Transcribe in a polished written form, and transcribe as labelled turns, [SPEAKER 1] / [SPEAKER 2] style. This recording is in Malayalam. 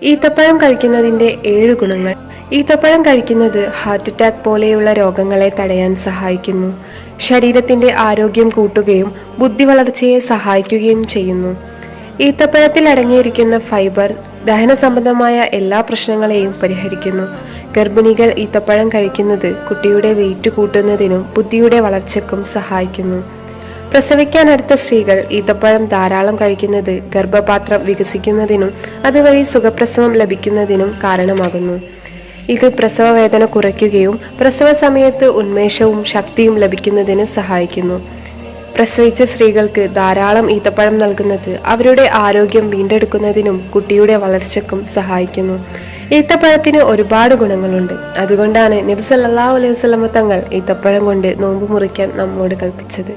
[SPEAKER 1] ഈത്തപ്പഴം കഴിക്കുന്നതിന്റെ 7 ഗുണങ്ങൾ. ഈത്തപ്പഴം കഴിക്കുന്നത് ഹാർട്ട് അറ്റാക്ക് പോലെയുള്ള രോഗങ്ങളെ തടയാൻ സഹായിക്കുന്നു. ശരീരത്തിന്റെ ആരോഗ്യം കൂട്ടുകയും ബുദ്ധി വളർച്ചയെ സഹായിക്കുകയും ചെയ്യുന്നു. ഈത്തപ്പഴത്തിൽ അടങ്ങിയിരിക്കുന്ന ഫൈബർ ദഹന സംബന്ധമായ എല്ലാ പ്രശ്നങ്ങളെയും പരിഹരിക്കുന്നു. ഗർഭിണികൾ ഈത്തപ്പഴം കഴിക്കുന്നത് കുട്ടിയുടെ വെയിറ്റ് കൂട്ടുന്നതിനും ബുദ്ധിയുടെ വളർച്ചയ്ക്കും സഹായിക്കുന്നു. പ്രസവിക്കാൻ അടുത്ത സ്ത്രീകൾ ഈത്തപ്പഴം ധാരാളം കഴിക്കുന്നത് ഗർഭപാത്രം വികസിക്കുന്നതിനും അതുവഴി സുഖപ്രസവം ലഭിക്കുന്നതിനും കാരണമാകുന്നു. ഇത് പ്രസവ വേദന കുറയ്ക്കുകയും പ്രസവ സമയത്ത് ഉന്മേഷവും ശക്തിയും ലഭിക്കുന്നതിന് സഹായിക്കുന്നു. പ്രസവിച്ച സ്ത്രീകൾക്ക് ധാരാളം ഈത്തപ്പഴം നൽകുന്നത് അവരുടെ ആരോഗ്യം വീണ്ടെടുക്കുന്നതിനും കുട്ടിയുടെ വളർച്ചയ്ക്കും സഹായിക്കുന്നു. ഈത്തപ്പഴത്തിന് ഒരുപാട് ഗുണങ്ങളുണ്ട്. അതുകൊണ്ടാണ് നബി സല്ലല്ലാഹു അലൈഹി വസല്ലമ തങ്ങൾ ഈത്തപ്പഴം കൊണ്ട് നോമ്പ് മുറിക്കാൻ നമ്മോട് കൽപ്പിച്ചത്.